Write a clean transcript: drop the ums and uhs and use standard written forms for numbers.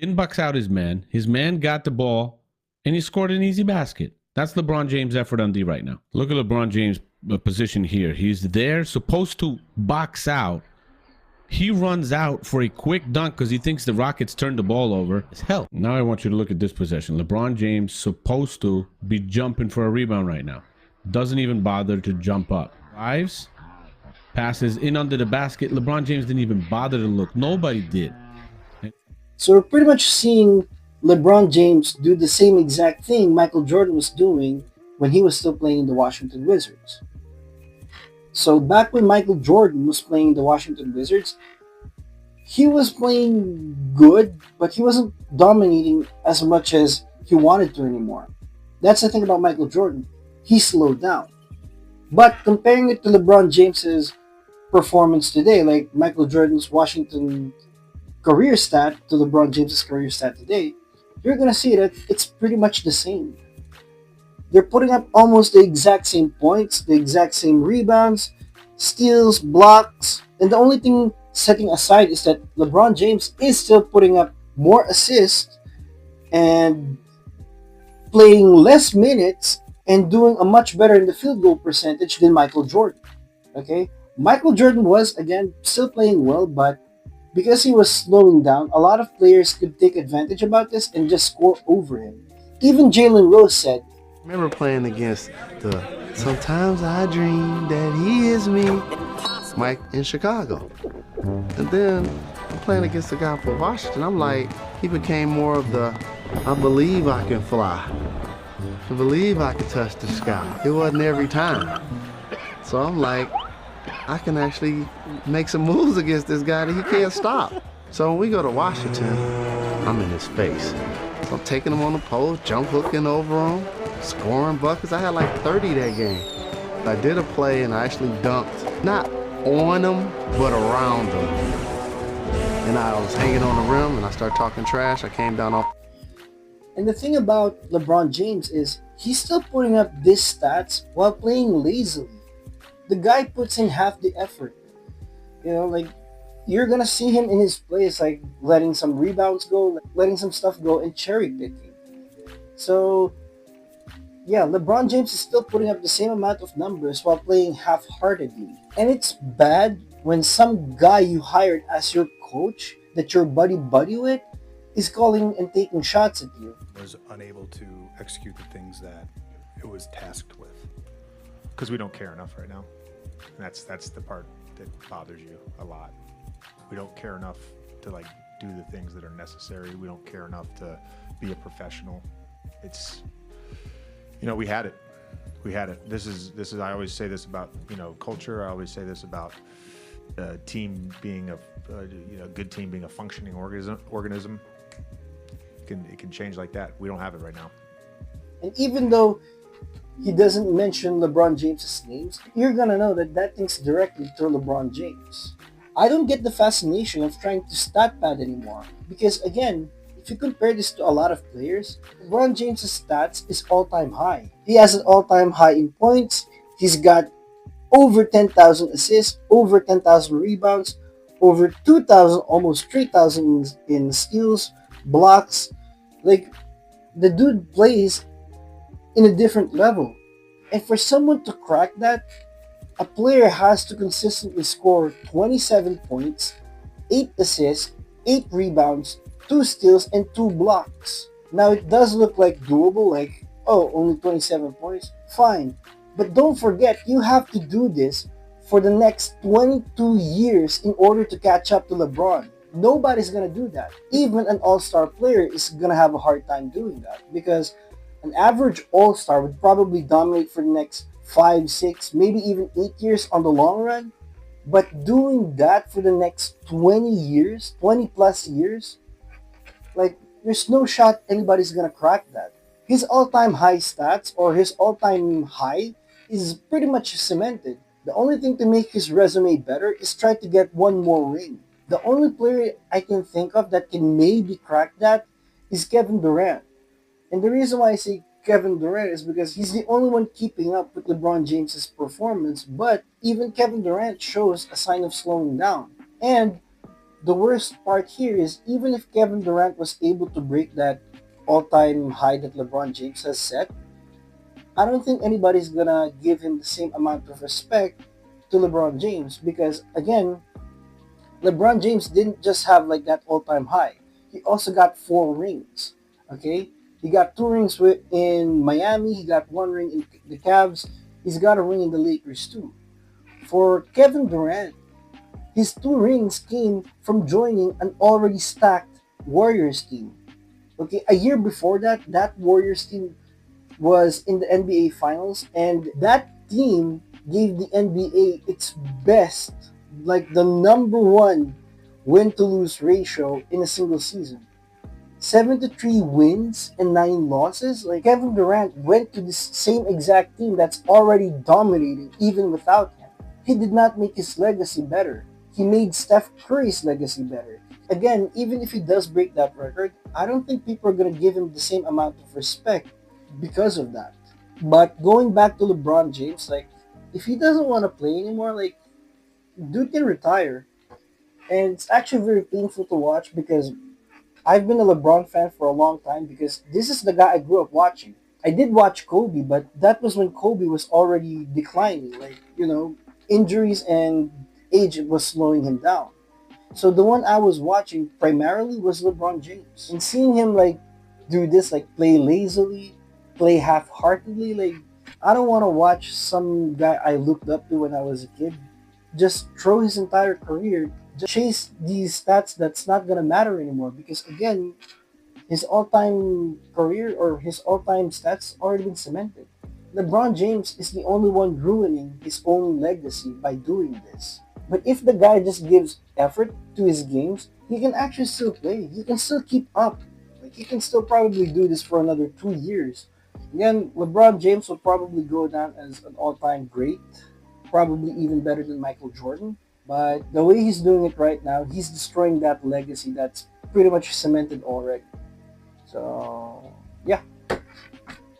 Didn't box out his man. His man got the ball, and he scored an easy basket. That's LeBron James' effort on D right now. Look at LeBron James' position here. He's there, supposed to box out. He runs out for a quick dunk because he thinks the Rockets turned the ball over. It's hell. Now I want you to look at this possession. LeBron James supposed to be jumping for a rebound right now. Doesn't even bother to jump up. Drives, passes in under the basket. LeBron James didn't even bother to look. Nobody did. So we're pretty much seeing LeBron James do the same exact thing Michael Jordan was doing when he was still playing in the Washington Wizards. So back when Michael Jordan was playing in the Washington Wizards, he was playing good, but he wasn't dominating as much as he wanted to anymore. That's the thing about Michael Jordan. He slowed down. But comparing it to LeBron James's performance today, like Michael Jordan's Washington career stat to LeBron James's career stat today, you're gonna see that it's pretty much the same. They're putting up almost the exact same points, the exact same rebounds, steals, blocks, and the only thing setting aside is that LeBron James is still putting up more assists and playing less minutes and doing a much better in the field goal percentage than Michael Jordan. Okay? Michael Jordan was, again, still playing well, but because he was slowing down, a lot of players could take advantage about this and just score over him. Even Jalen Rose said, I remember playing against the Sometimes I Dream That He Is Me, Mike in Chicago. And then I'm playing against the guy for Washington. I'm like, he became more of the, I believe I can fly. I believe I can touch the sky. It wasn't every time. So I'm like, I can actually make some moves against this guy that he can't stop. So when we go to Washington, I'm in his face. So I'm taking him on the post, jump hooking over him, scoring buckets. I had like 30 that game. I did a play and I actually dunked, not on him, but around him. And I was hanging on the rim and I started talking trash. I came down off. and the thing about LeBron James is he's still putting up these stats while playing lazily. The guy puts in half the effort. You know, like you're gonna see him in his place, like letting some rebounds go, letting some stuff go, and cherry picking. So yeah, LeBron James is still putting up the same amount of numbers while playing half-heartedly. And it's bad when some guy you hired as your coach that you're buddy-buddy with is calling and taking shots at you. Was unable to execute the things that it was tasked with. Because we don't care enough right now. And that's the part that bothers you a lot. We don't care enough to like do the things that are necessary. We don't care enough to be a professional. It's, you know, we had it. We had it. This is. I always say this about, you know, culture. I always say this about a team being a good team being a functioning organism. It can change like that. We don't have it right now. And even though he doesn't mention LeBron James's names, you're gonna know that that thing's directly to LeBron James. I don't get the fascination of trying to stat pad anymore because again, if you compare this to a lot of players, LeBron James' stats is all-time high. He has an all-time high in points. He's got over 10,000 assists, over 10,000 rebounds, over 2,000, almost 3,000 in steals, blocks. Like, the dude plays in a different level. And for someone to crack that, a player has to consistently score 27 points, 8 assists, 8 rebounds, 2 steals, and 2 blocks. Now, it does look like doable, like, oh, only 27 points? Fine. But don't forget, you have to do this for the next 22 years in order to catch up to LeBron. Nobody's going to do that. Even an all-star player is going to have a hard time doing that because an average all-star would probably dominate for the next 5, 6, maybe even 8 years on the long run. But doing that for the next 20 years, 20 plus years, like, there's no shot anybody's gonna crack that. His all-time high stats or his all-time high is pretty much cemented. The only thing to make his resume better is try to get one more ring. The only player I can think of that can maybe crack that is Kevin Durant. And the reason why I say Kevin Durant is because he's the only one keeping up with LeBron James's performance, but even Kevin Durant shows a sign of slowing down. And the worst part here is even if Kevin Durant was able to break that all-time high that LeBron James has set, I don't think anybody's gonna give him the same amount of respect to LeBron James because again, LeBron James didn't just have like that all-time high. He also got 4 rings. Okay, he got 2 rings in Miami. He got 1 ring in the Cavs. He's got a ring in the Lakers too. For Kevin Durant, his 2 rings came from joining an already stacked Warriors team. Okay, a year before that, that Warriors team was in the NBA Finals, and that team gave the NBA its best, like the number one win to lose ratio in a single season. 73 wins and 9 losses. Like Kevin Durant went to this same exact team that's already dominating even without him. He did not make his legacy better. He made Steph Curry's legacy better. Again, even if he does break that record, I don't think people are going to give him the same amount of respect because of that. But going back to LeBron James, like, if he doesn't want to play anymore, like, dude can retire. And it's actually very painful to watch because I've been a LeBron fan for a long time because this is the guy I grew up watching. I did watch Kobe, but that was when Kobe was already declining. Like, injuries and age was slowing him down. So the one I was watching primarily was LeBron James. And seeing him like do this, like play lazily, play half-heartedly, like I don't want to watch some guy I looked up to when I was a kid just throw his entire career, just chase these stats that's not gonna matter anymore because again, his all-time career or his all-time stats already been cemented. LeBron James is the only one ruining his own legacy by doing this. But if the guy just gives effort to his games, he can actually still play. He can still keep up. Like he can still probably do this for another 2 years. Again, LeBron James will probably go down as an all-time great, probably even better than Michael Jordan. But the way he's doing it right now, he's destroying that legacy that's pretty much cemented already. So, yeah.